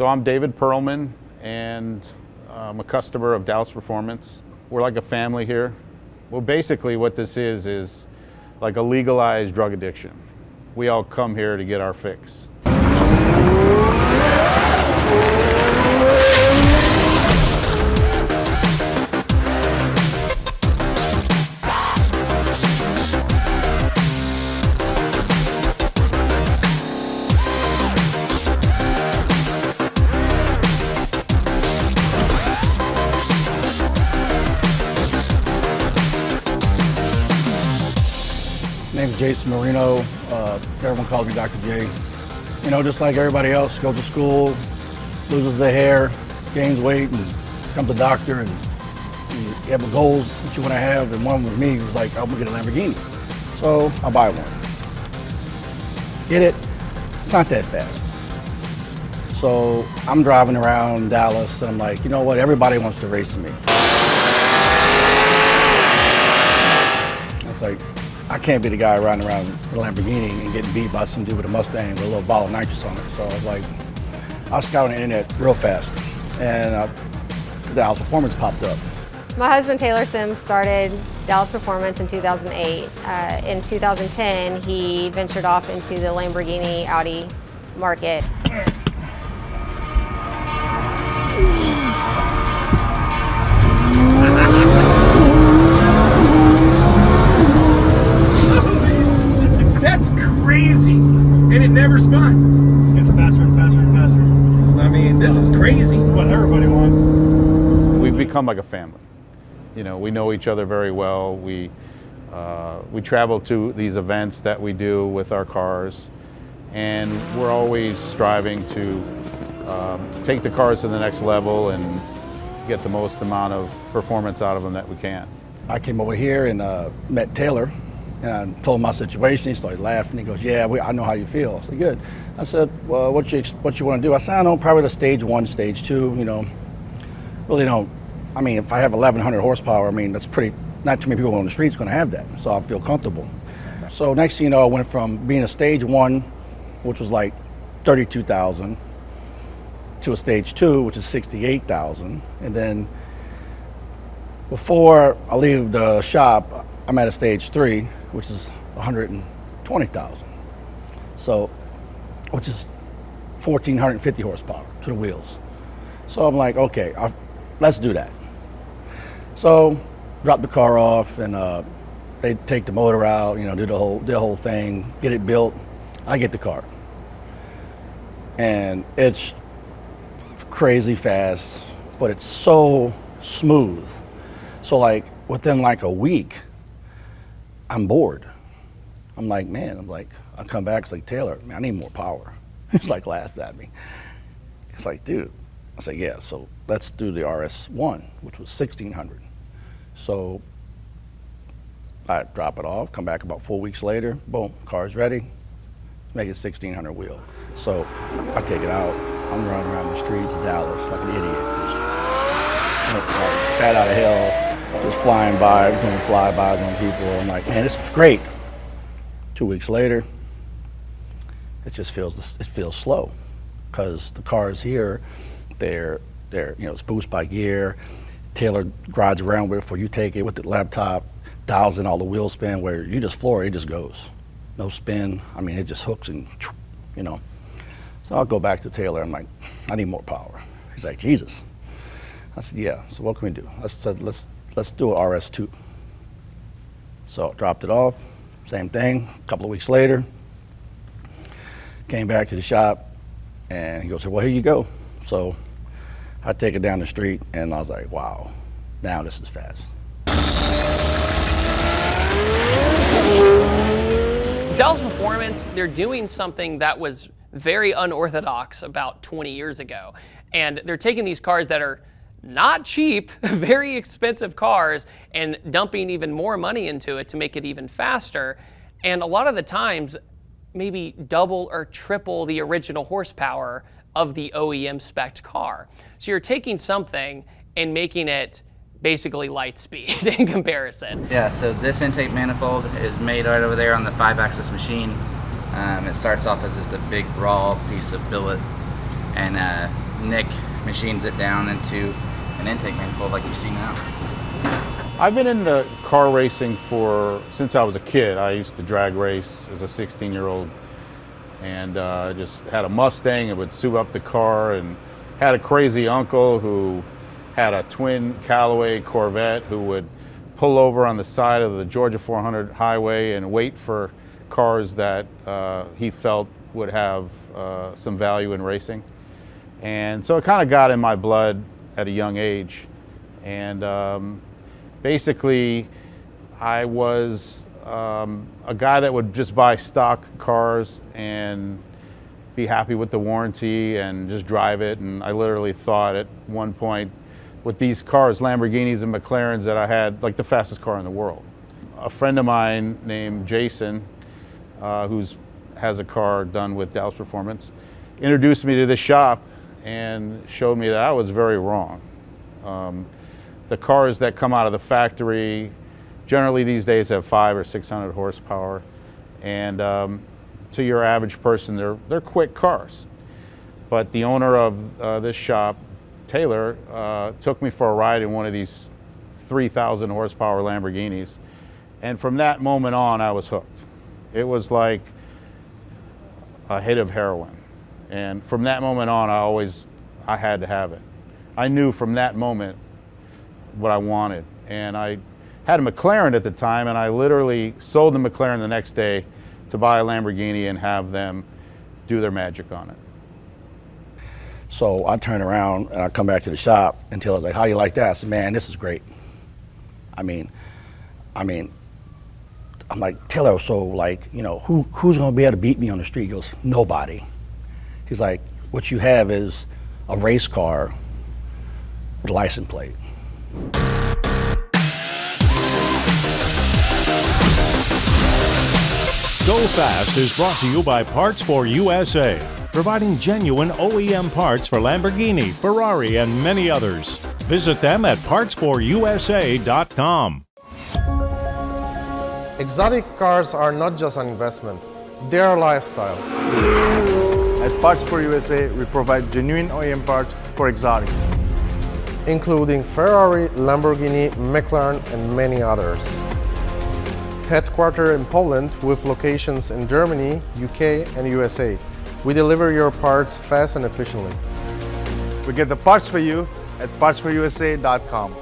So I'm David Perlman, and I'm a customer of Dallas Performance. We're like a family here. Well, basically what this is like a legalized drug addiction. We all come here to get our fix. My name's Jason Marino. Everyone calls me Dr. J. You know, just like everybody else, goes to school, loses their hair, gains weight, and becomes a doctor, and you have the goals that you want to have. And one with me was like, I'm gonna get a Lamborghini. So I'll buy one. Get it? It's not that fast. So I'm driving around Dallas, and I'm like, you know what? Everybody wants to race me. It's like, I can't be the guy riding around with a Lamborghini and getting beat by some dude with a Mustang with a little bottle of nitrous on it. So I was like, I scouted on the internet real fast, and Dallas Performance popped up. My husband Taylor Sims started Dallas Performance in 2008. In 2010, he ventured off into the Lamborghini Audi market. That's crazy, and it never spun. It gets faster and faster and faster. I mean, this is crazy. This is what everybody wants. We've become like a family. You know, we know each other very well. We travel to these events that we do with our cars, and we're always striving to take the cars to the next level and get the most amount of performance out of them that we can. I came over here and met Taylor, and I told him my situation. He started laughing. He goes, "Yeah, I know how you feel." I said, "Good." I said, "Well, what you want to do?" I said, "I know, probably the stage 1, stage 2. You know, really don't. I mean, if I have 1,100 horsepower, I mean, that's pretty. Not too many people on the street's going to have that, so I feel comfortable." So next thing you know, I went from being a stage 1, which was like 32,000, to a stage 2, which is 68,000, and then before I leave the shop, I'm at a stage 3, which is 120,000. So, which is 1,450 horsepower to the wheels. So I'm like, okay, let's do that. So, drop the car off, and they take the motor out, you know, do the whole thing, get it built. I get the car, and it's crazy fast, but it's so smooth. So like within like a week, I'm bored. I'm like, I come back, it's like, "Taylor, man, I need more power." He's like, laughed at me. It's like, dude. I said, "Yeah, so let's do the RS1, which was 1,600. So I drop it off, come back about 4 weeks later, boom, car's ready, make it 1,600 wheel. So I take it out, I'm running around the streets of Dallas like an idiot. Just bat out of hell, just flying by, doing flybys on people. I'm like, man, this is great. 2 weeks later, it feels slow, because the cars here, they're you know, it's boost by gear. Taylor rides around with it before you take it with the laptop, dials in all the wheel spin, where you just floor it, it just goes. No spin. I mean, it just hooks and, you know. So I'll go back to Taylor. I'm like, I need more power. He's like, Jesus. I said, yeah. So what can we do? Let's do an RS2. So I dropped it off. Same thing. A couple of weeks later, came back to the shop, and he goes, "Well, here you go." So I take it down the street, and I was like, wow, now this is fast. Dallas Performance, they're doing something that was very unorthodox about 20 years ago. And they're taking these cars that are not cheap, very expensive cars, and dumping even more money into it to make it even faster. And a lot of the times, maybe double or triple the original horsepower of the OEM spec'd car. So you're taking something and making it basically light speed in comparison. Yeah, so this intake manifold is made right over there on the 5-axis machine. It starts off as just a big raw piece of billet, and Nick machines it down into an intake manifold like you see now. I've been in the car racing since I was a kid. I used to drag race as a 16-year-old, and just had a Mustang and would soup up the car, and had a crazy uncle who had a twin Callaway Corvette who would pull over on the side of the Georgia 400 highway and wait for cars that he felt would have some value in racing. And so it kind of got in my blood at a young age. And basically, I was a guy that would just buy stock cars and be happy with the warranty and just drive it. And I literally thought at one point with these cars, Lamborghinis and McLarens, that I had like the fastest car in the world. A friend of mine named Jason, who has a car done with Dallas Performance, introduced me to this shop and showed me that I was very wrong. The cars that come out of the factory generally these days have 500 or 600 horsepower, and to your average person, they're quick cars. But the owner of this shop, Taylor, took me for a ride in one of these 3,000 horsepower Lamborghinis, and from that moment on, I was hooked. It was like a hit of heroin, and from that moment on, I had to have it. I knew from that moment what I wanted, and I had a McLaren at the time, and I literally sold the McLaren the next day to buy a Lamborghini and have them do their magic on it. So I turn around and I come back to the shop and Taylor's like, how you like that? I said, man, this is great. I mean, I'm like, Taylor, so like, you know, who's gonna be able to beat me on the street? He goes, nobody. He's like, what you have is a race car with a license plate. Go Fast is brought to you by Parts for USA, providing genuine OEM parts for Lamborghini, Ferrari, and many others. Visit them at partsforusa.com. Exotic cars are not just an investment, they are a lifestyle. At Parts for USA, we provide genuine OEM parts for exotics, including Ferrari, Lamborghini, McLaren, and many others. Headquartered in Poland with locations in Germany, UK, and USA. We deliver your parts fast and efficiently. We get the parts for you at partsforusa.com.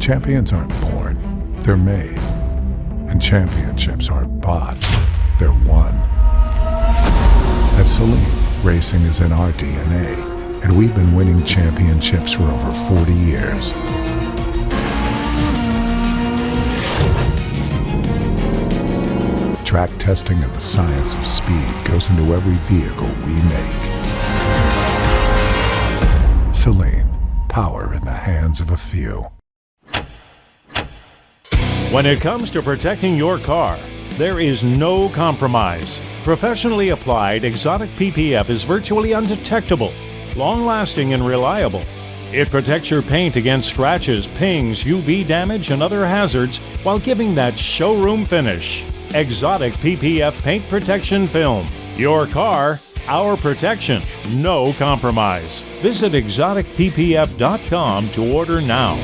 Champions aren't born, they're made. And championships aren't bought, they're won. At Saleen, racing is in our DNA, and we've been winning championships for over 40 years. Track testing and the science of speed goes into every vehicle we make. Saleen, power in the hands of a few. When it comes to protecting your car, there is no compromise. Professionally applied Exotic PPF is virtually undetectable, long-lasting and reliable. It protects your paint against scratches, pings, UV damage, and other hazards while giving that showroom finish. Exotic PPF Paint Protection Film. Your car, our protection, no compromise. Visit exoticppf.com to order now.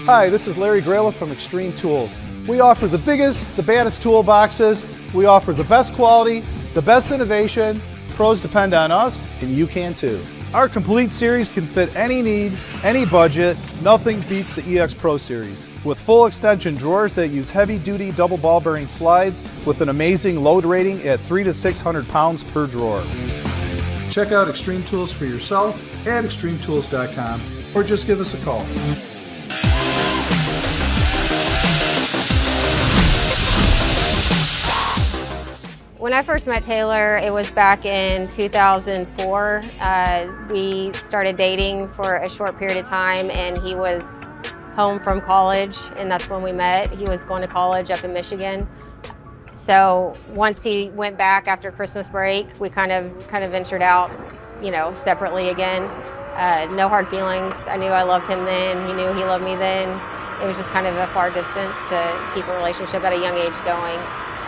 Hi, this is Larry Grayla from Extreme Tools. We offer the biggest, the baddest toolboxes. We offer the best quality, the best innovation. Pros depend on us, and you can too. Our complete series can fit any need, any budget. Nothing beats the EX Pro series. With full extension drawers that use heavy-duty double ball bearing slides with an amazing load rating at 300 to 600 pounds per drawer. Check out Extreme Tools for yourself at extremetools.com or just give us a call. When I first met Taylor, it was back in 2004. We started dating for a short period of time, and he was home from college, and that's when we met. He was going to college up in Michigan. So once he went back after Christmas break, we kind of ventured out, you know, separately again. No hard feelings. I knew I loved him then. He knew he loved me then. It was just kind of a far distance to keep a relationship at a young age going.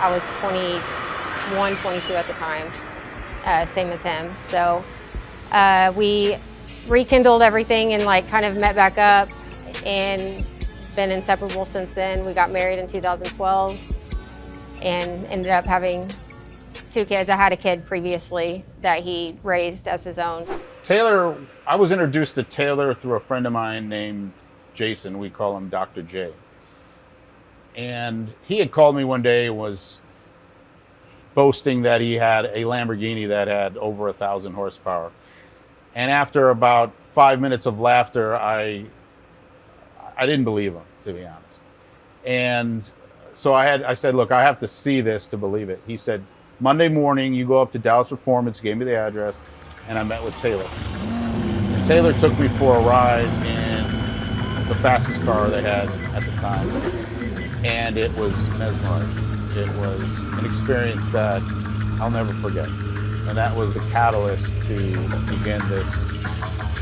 I was 21, 22 at the time, same as him. So We rekindled everything and like kind of met back up and been inseparable since then. We got married in 2012 and ended up having 2 kids. I had a kid previously that he raised as his own. Taylor, I was introduced to Taylor through a friend of mine named Jason. We call him Dr. J. And he had called me one day and was boasting that he had a Lamborghini that had over 1,000 horsepower. And after about 5 minutes of laughter, I didn't believe him, to be honest. And so I said, look, I have to see this to believe it. He said, Monday morning, you go up to Dallas Performance, gave me the address, and I met with Taylor. And Taylor took me for a ride in the fastest car they had at the time. And it was mesmerizing. It was an experience that I'll never forget. And that was the catalyst to begin this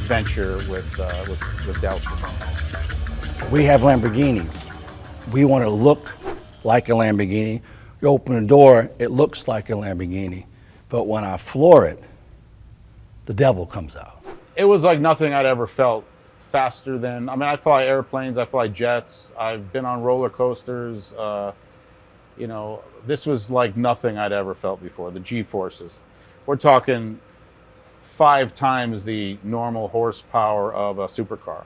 venture with Dallas Performance. We have Lamborghinis. We want to look like a Lamborghini. You open the door, it looks like a Lamborghini. But when I floor it, the devil comes out. It was like nothing I'd ever felt. Faster than, I mean, I fly airplanes, I fly jets, I've been on roller coasters. You know, this was like nothing I'd ever felt before, the G-forces. We're talking 5 times the normal horsepower of a supercar.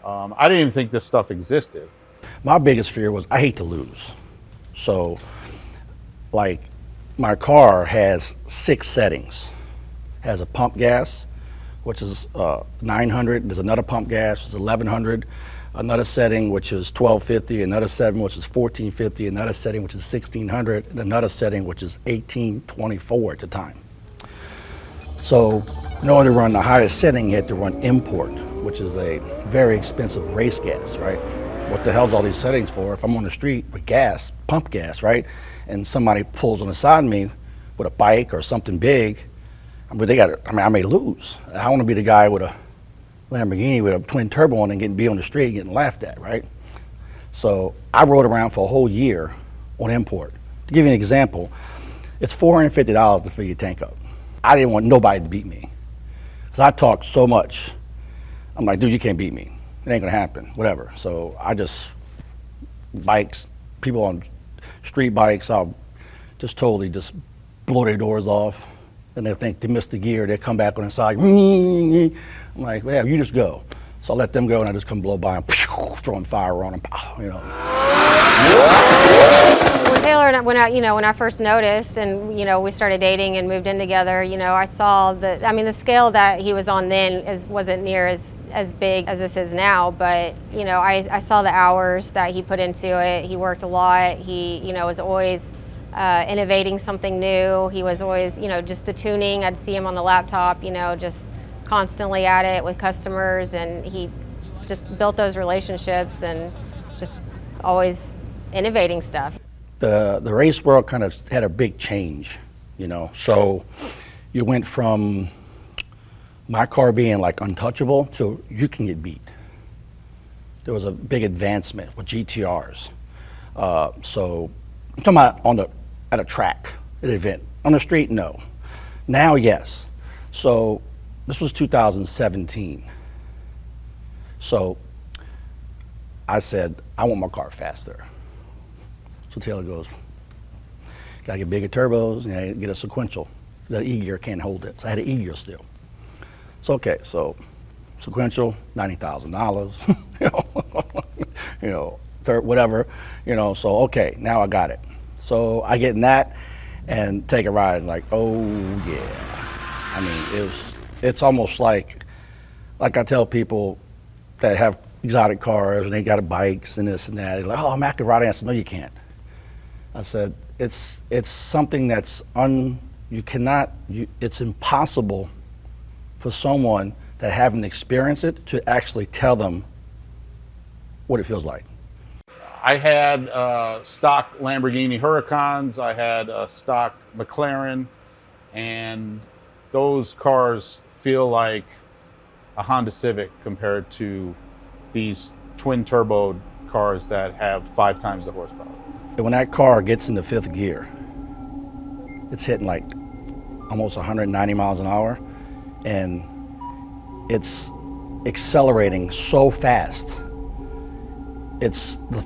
I didn't even think this stuff existed. My biggest fear was I hate to lose. So, like, my car has 6 settings. Has a pump gas, which is 900. There's another pump gas, which is 1100. Another setting, which is 1250. Another setting, which is 1450. Another setting, which is 1600. And another setting, which is 1824 at the time. So, in order to run the highest setting, you had to run import, which is a very expensive race gas, right? What the hell's all these settings for? If I'm on the street with gas, pump gas, right? And somebody pulls on the side of me with a bike or something big, I may lose. I want to be the guy with a Lamborghini with a twin turbo on and be on the street getting laughed at, right? So I rode around for a whole year on import. To give you an example, it's $450 to fill your tank up. I didn't want nobody to beat me because I talked so much. I'm like, dude, you can't beat me. It ain't gonna happen, whatever. So I just, people on street bikes, I'll just totally just blow their doors off. And they think they missed the gear, they come back on the side. I'm like, yeah, you just go. So I let them go and I just come blow by and throwing fire on them, you know. When Taylor and I, when I first noticed and, we started dating and moved in together, I saw the scale that he was on then wasn't near as big as this is now, but, I saw the hours that he put into it. He worked a lot. He, was always innovating something new. He was always, just the tuning. I'd see him on the laptop, just constantly at it with customers, and he just built those relationships and just always innovating stuff. The race world kind of had a big change, So you went from my car being like untouchable to you can get beat. There was a big advancement with GTRs. So I'm talking about at a track, at an event. On the street, no. Now, yes. So this was 2017. So I said, I want my car faster. So Taylor goes, gotta get bigger turbos, get a sequential. The E-gear can't hold it. So I had an E-gear still. So okay, so sequential, $90,000, whatever, so okay, now I got it. So I get in that and take a ride and like, oh yeah. I mean, it's almost like I tell people that have exotic cars and they got bikes and this and that, they're like, oh, I can ride it. I said, no, you can't. I said, it's something that's it's impossible for someone that haven't experienced it to actually tell them what it feels like. I had stock Lamborghini Huracans, I had a stock McLaren, and those cars feel like a Honda Civic compared to these twin turbo cars that have 5 times the horsepower. When that car gets into 5th gear, it's hitting like almost 190 miles an hour, and it's accelerating so fast. It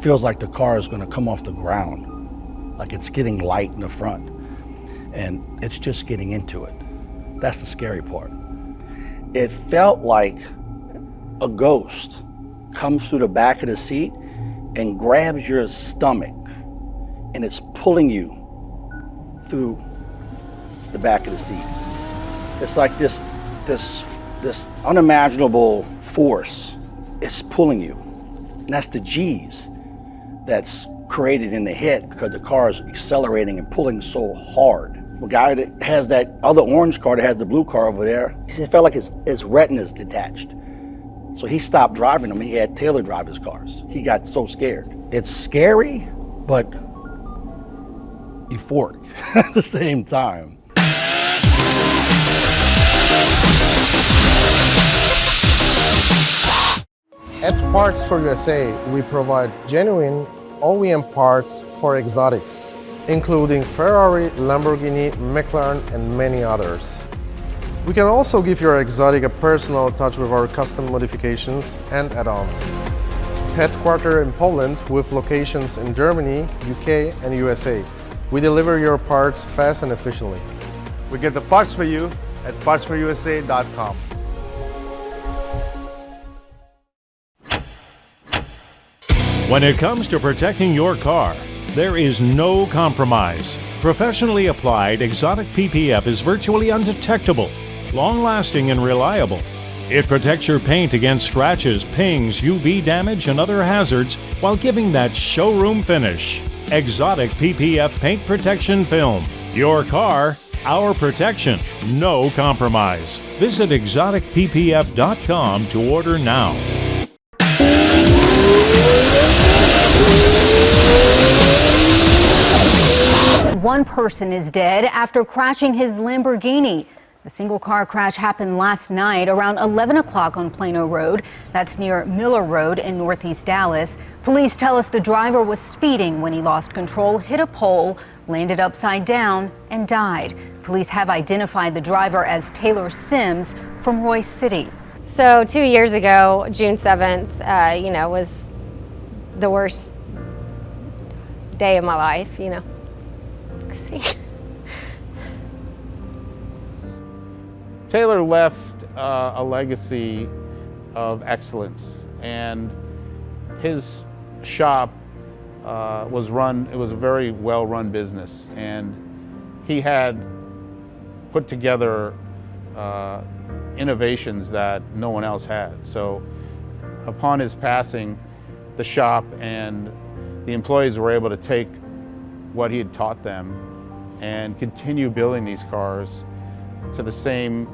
feels like the car is going to come off the ground, like it's getting light in the front, and it's just getting into it. That's the scary part. It felt like a ghost comes through the back of the seat and grabs your stomach, and it's pulling you through the back of the seat. It's like this unimaginable force is pulling you. And that's the G's that's created in the head because the car is accelerating and pulling so hard. The guy that has that other orange car that has the blue car over there, it felt like his retina's detached. So he stopped driving them. He had Taylor drive his cars. He got so scared. It's scary, but euphoric at the same time. At Parts for USA, we provide genuine OEM parts for exotics, including Ferrari, Lamborghini, McLaren, and many others. We can also give your exotic a personal touch with our custom modifications and add-ons. Headquartered in Poland with locations in Germany, UK, and USA, we deliver your parts fast and efficiently. We get the parts for you at partsforusa.com. When it comes to protecting your car, there is no compromise. Professionally applied exotic PPF is virtually undetectable, long-lasting and reliable. It protects your paint against scratches, pings, UV damage, and other hazards while giving that showroom finish. Exotic PPF Paint Protection Film. Your car, our protection. No compromise. Visit exoticppf.com to order now. One person is dead after crashing his Lamborghini. The single car crash happened last night around 11 o'clock on Plano Road. That's near Miller Road in northeast Dallas. Police tell us the driver was speeding when he lost control, hit a pole, landed upside down, and died. Police have identified the driver as Taylor Sims from Royce City. So 2 years ago, June 7th, was the worst day of my life, See? Taylor left a legacy of excellence, and his shop was a very well-run business, and he had put together innovations that no one else had. So upon his passing, the shop and the employees were able to take what he had taught them and continue building these cars to the same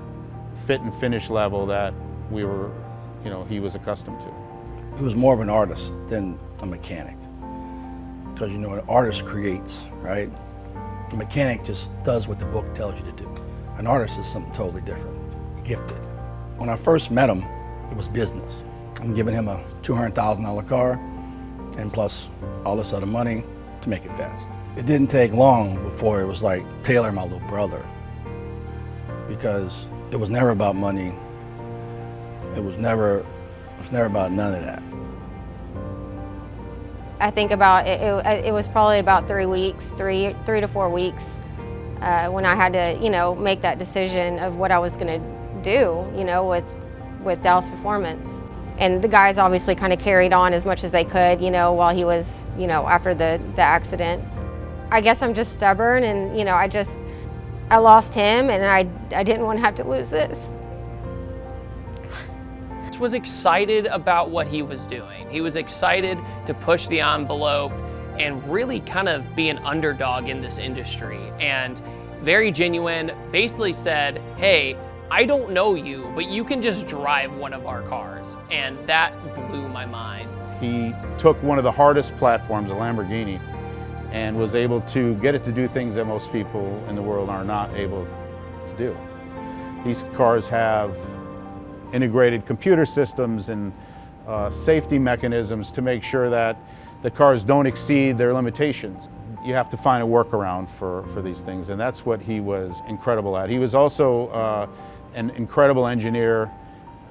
fit and finish level that he was accustomed to. He was more of an artist than a mechanic. Because an artist creates, right? A mechanic just does what the book tells you to do. An artist is something totally different, gifted. When I first met him, it was business. I'm giving him a $200,000 car and plus all this other money to make it fast. It didn't take long before it was like Taylor, my little brother, because it was never about money. It was never about none of that. I think about it was probably about 3 weeks, three to 4 weeks, when I had to, make that decision of what I was going to do, with Dallas Performance. And the guys obviously kind of carried on as much as they could, while he was, after the accident. I guess I'm just stubborn, and I lost him, and I didn't want to have to lose this. Was excited about what he was doing. He was excited to push the envelope and really kind of be an underdog in this industry, and very genuine, basically said, hey, I don't know you, but you can just drive one of our cars. And that blew my mind. He took one of the hardest platforms, a Lamborghini, and was able to get it to do things that most people in the world are not able to do. These cars have integrated computer systems and safety mechanisms to make sure that the cars don't exceed their limitations. You have to find a workaround for these things, and that's what he was incredible at. He was also an incredible engineer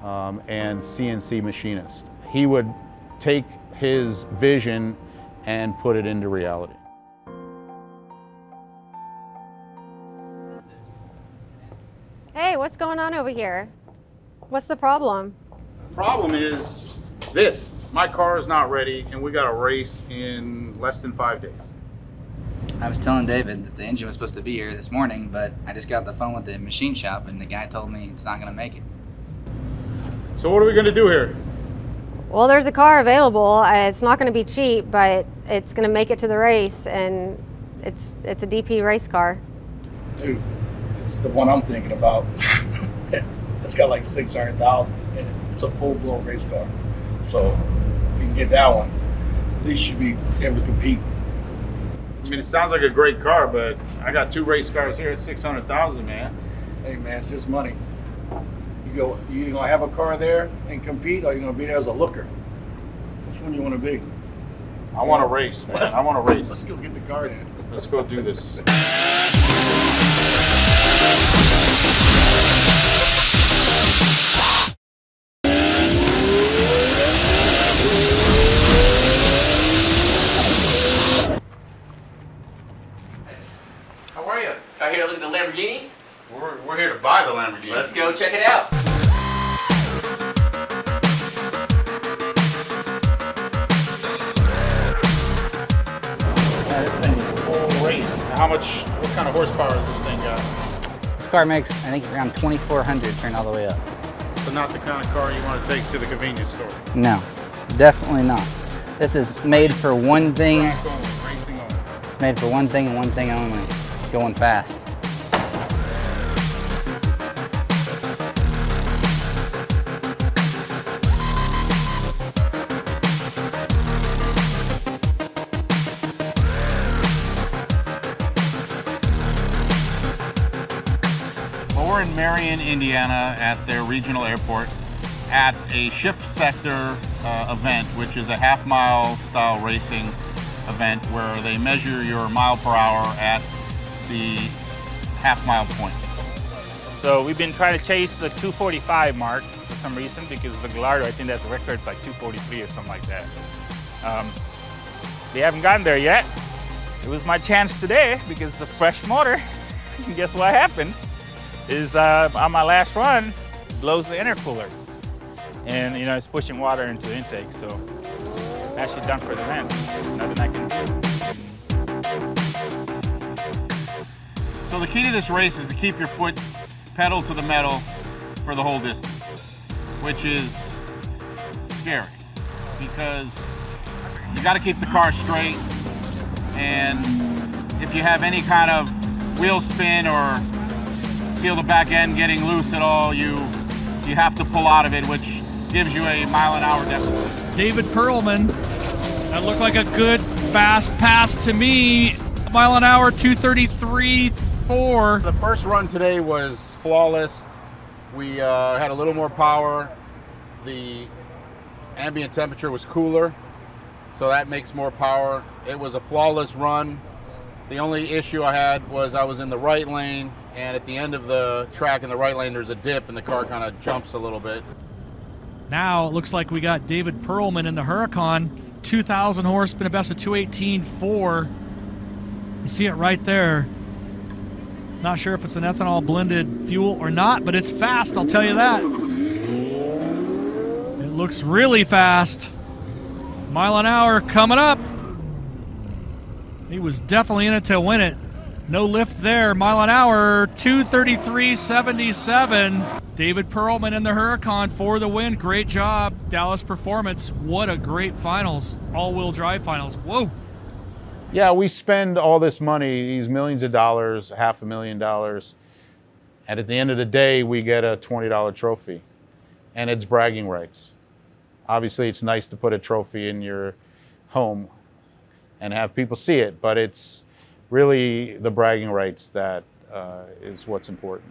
and CNC machinist. He would take his vision and put it into reality. Hey, what's going on over here? What's the problem? Problem is this. My car is not ready and we got a race in less than 5 days. I was telling David that the engine was supposed to be here this morning, but I just got off the phone with the machine shop and the guy told me it's not going to make it. So what are we going to do here? Well, there's a car available. It's not going to be cheap, but it's going to make it to the race, and it's a DP race car. Dude, it's the one I'm thinking about. It's got like 600,000 in it. It's a full-blown race car. So if you can get that one, at least you'll be able to compete. I mean, it sounds like a great car, but I got 2 race cars here at 600,000, man. Hey man, it's just money. You gonna have a car there and compete, or you gonna be there as a looker? Which one you want to be? I want to race, man. I want to race. Let's go get the car then. Let's go do this. How are you? Out here to look at the Lamborghini? We're here to buy the Lamborghini. Let's go check it out. Yeah, this thing is full race. What kind of horsepower does this thing got? This car makes, I think, around 2,400 turn all the way up. So not the kind of car you want to take to the convenience store. No, definitely not. This is made for one thing. Track only, racing only. It's made for one thing and one thing only, going fast. Well, we're in Marion, Indiana at their regional airport at a shift sector event, which is a half-mile style racing event where they measure your mile per hour at the half-mile point. So we've been trying to chase the 245 mark for some reason because the Gallardo, I think that's the record, it's like 243 or something like that. They haven't gotten there yet. It was my chance today because the fresh motor, and guess what happens? Is on my last run, blows the intercooler. And you know, it's pushing water into the intake, so actually done for the event. Nothing I can do. So the key to this race is to keep your foot pedal to the metal for the whole distance, which is scary because you got to keep the car straight, and if you have any kind of wheel spin or feel the back end getting loose at all, you have to pull out of it, which gives you a mile-an-hour deficit. David Perlman, that looked like a good fast pass to me. Mile an hour, 233.4. The first run today was flawless. We had a little more power. The ambient temperature was cooler, so that makes more power. It was a flawless run. The only issue I had was I was in the right lane, and at the end of the track in the right lane there's a dip and the car kind of jumps a little bit. Now it looks like we got David Perlman in the Huracan, 2,000 horse, been a best of 218.4. You see it right there. Not sure if it's an ethanol blended fuel or not, but it's fast, I'll tell you that. It looks really fast. Mile an hour coming up. He was definitely in it to win it. No lift there. Mile an hour, 233.77. David Perlman in the Huracan for the win. Great job, Dallas Performance. What a great finals. All-wheel drive finals. Whoa. Yeah, we spend all this money, these millions of dollars, $500,000, and at the end of the day, we get a $20 trophy, and it's bragging rights. Obviously, it's nice to put a trophy in your home and have people see it, but it's really the bragging rights that is what's important.